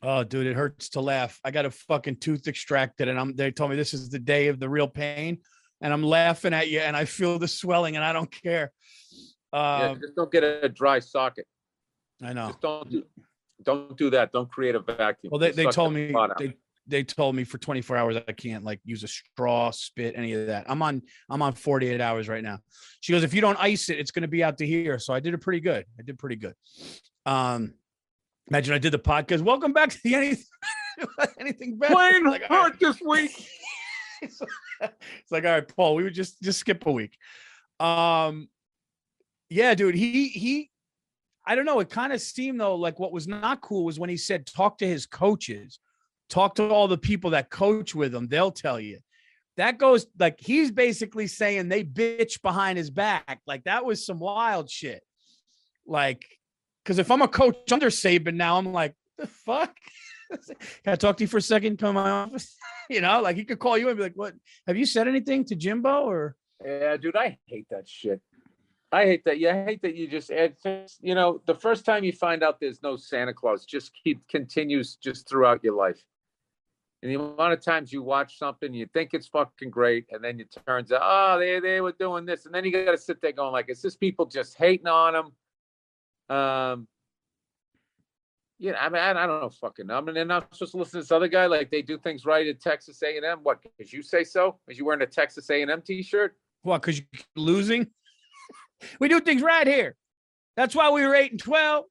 Oh, dude, it hurts to laugh. I got a fucking tooth extracted, and they told me this is the day of the real pain, and I'm laughing at you, and I feel the swelling, and I don't care. Yeah, just don't get a dry socket. I know. Just don't do that. Don't create a vacuum. Well, they told me they told me for 24 hours I can't like use a straw, spit, any of that. I'm on 48 hours right now. She goes, if you don't ice it, it's going to be out to here. So I did it pretty good. I did pretty good. Imagine I did the podcast. Welcome back to the anything better. Playing like, hurt this week. It's like, all right, Paul, we would just skip a week. Yeah, dude, he I don't know. It kind of seemed though, like what was not cool was when he said, talk to his coaches, talk to all the people that coach with him. They'll tell you. That goes like, he's basically saying they bitch behind his back. Like that was some wild shit. Like, because if I'm a coach under Saban now, I'm like, the fuck? Can I talk to you for a second? Come to my office. You know, like he could call you and be like, what? Have you said anything to Jimbo or? Yeah, dude, I hate that shit. I hate that. Yeah, I hate that you just add things. You know, the first time you find out there's no Santa Claus, just continues just throughout your life. And the amount of times you watch something, you think it's fucking great, and then it turns out, oh, they were doing this, and then you got to sit there going like, is this people just hating on them? Yeah, I mean, I don't know, fucking know. I mean, they're not supposed to listen to this other guy like they do things right at Texas A&M. What? Because you say so? Because you wearing a Texas A&M t-shirt? What? Because you're losing? We do things right here. That's why we were 8-12.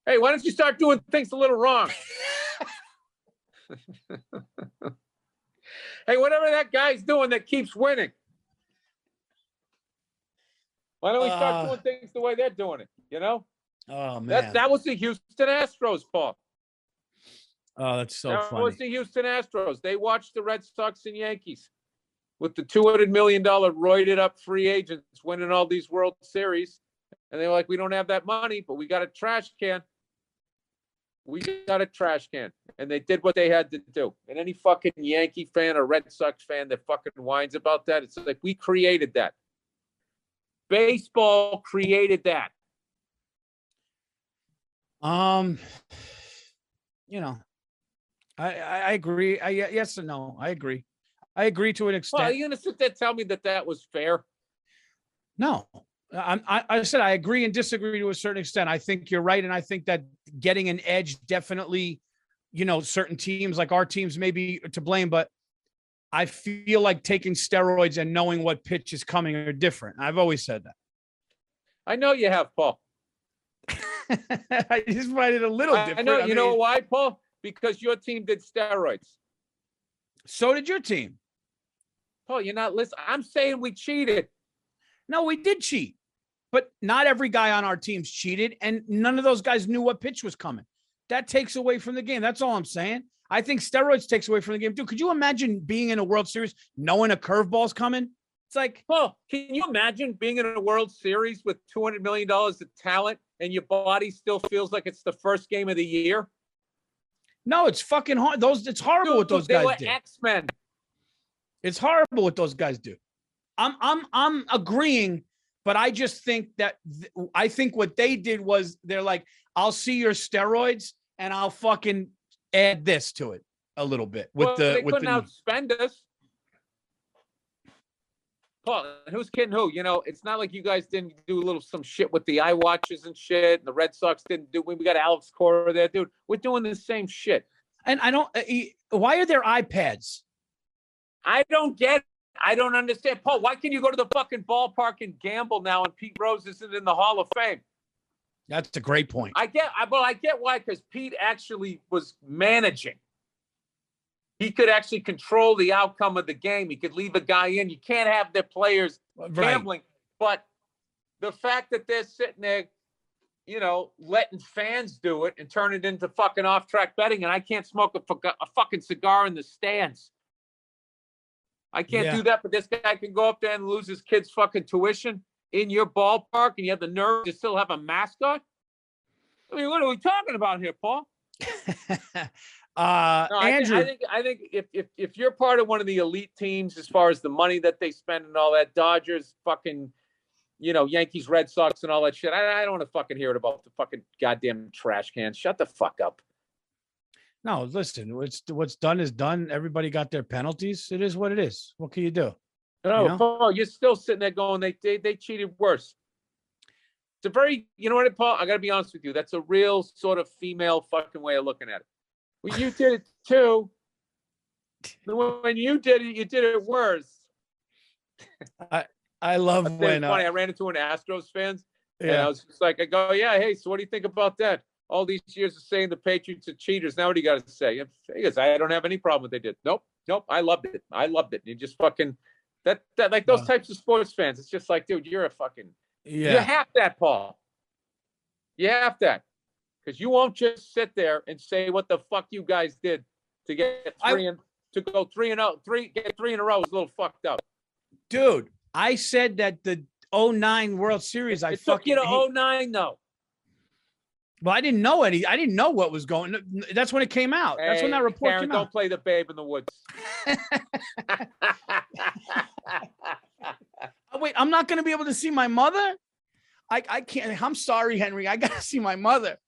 Hey, why don't you start doing things a little wrong? Hey, whatever that guy's doing that keeps winning. Why don't we start doing things the way they're doing it? You know? Oh man, that was the Houston Astros, Paul. Oh, that's so funny. That was the Houston Astros. They watched the Red Sox and Yankees with the $200 million roided up free agents winning all these World Series. And they were like, we don't have that money, but we got a trash can. We got a trash can. And they did what they had to do. And any fucking Yankee fan or Red Sox fan that fucking whines about that, it's like, we created that. Baseball created that. You know, I agree. Yes and no. I agree. I agree to an extent. Well, are you going to sit there and tell me that was fair? No, I said I agree and disagree to a certain extent. I think you're right. And I think that getting an edge definitely, you know, certain teams like our teams may be to blame, but I feel like taking steroids and knowing what pitch is coming are different. I've always said that. I know you have, Paul. I just find it a little different. I know. You know why, Paul? Because your team did steroids. So did your team. Paul, you're not listening. I'm saying we cheated. No, we did cheat. But not every guy on our teams cheated, and none of those guys knew what pitch was coming. That takes away from the game. That's all I'm saying. I think steroids takes away from the game, too. Could you imagine being in a World Series knowing a curveball's coming? It's like, Paul, can you imagine being in a World Series with $200 million of talent and your body still feels like it's the first game of the year? No, it's fucking hard. It's horrible what those guys do. They were X-Men. It's horrible what those guys do. I'm agreeing, but I just think that I think what they did was they're like, I'll see your steroids and I'll fucking add this to it a little bit they couldn't outspend us. Paul, who's kidding who? You know, it's not like you guys didn't do some shit with the eye watches and shit. And the Red Sox didn't do. We got Alex Cora there, dude. We're doing the same shit. And I don't. Why are there iPads? I don't get it. I don't understand. Paul, why can you go to the fucking ballpark and gamble now and Pete Rose isn't in the Hall of Fame? That's a great point. I get why, because Pete actually was managing. He could actually control the outcome of the game. He could leave a guy in. You can't have their players gambling. But the fact that they're sitting there, you know, letting fans do it and turn it into fucking off-track betting, and I can't smoke a fucking cigar in the stands. I can't do that, but this guy can go up there and lose his kid's fucking tuition in your ballpark, and you have the nerve to still have a mascot? I mean, what are we talking about here, Paul? Andrew, I think if you're part of one of the elite teams as far as the money that they spend and all that, Dodgers, fucking Yankees, Red Sox, and all that shit. I don't want to fucking hear it about the fucking goddamn trash can. Shut the fuck up. No, listen, what's done is done. Everybody got their penalties. It is what it is. What can you do? No, Paul, you're still sitting there going, they cheated worse. It's a very, you know what, Paul? I got to be honest with you. That's a real sort of female fucking way of looking at it. Well, you did it too. When you did it, you did it worse. I love when funny. I ran into an Astros fans, and yeah. I was just like, I go, yeah, hey, so what do you think about that? All these years of saying the Patriots are cheaters. Now what do you got to say? He goes, I don't have any problem with what they did. Nope. I loved it. And you just fucking that like those types of sports fans. It's just like, dude, you're a fucking You have that, Paul. You have that. Because you won't just sit there and say what the fuck you guys did to get get 3 in a row is a little fucked up. Dude, I said that the 09 World Series, it took you to 09 though. Well, I didn't know any. I didn't know what was going. That's when it came out. That's when that report came out. Don't play the babe in the woods. Oh, wait, I'm not going to be able to see my mother. I can't. I'm sorry, Henry. I got to see my mother.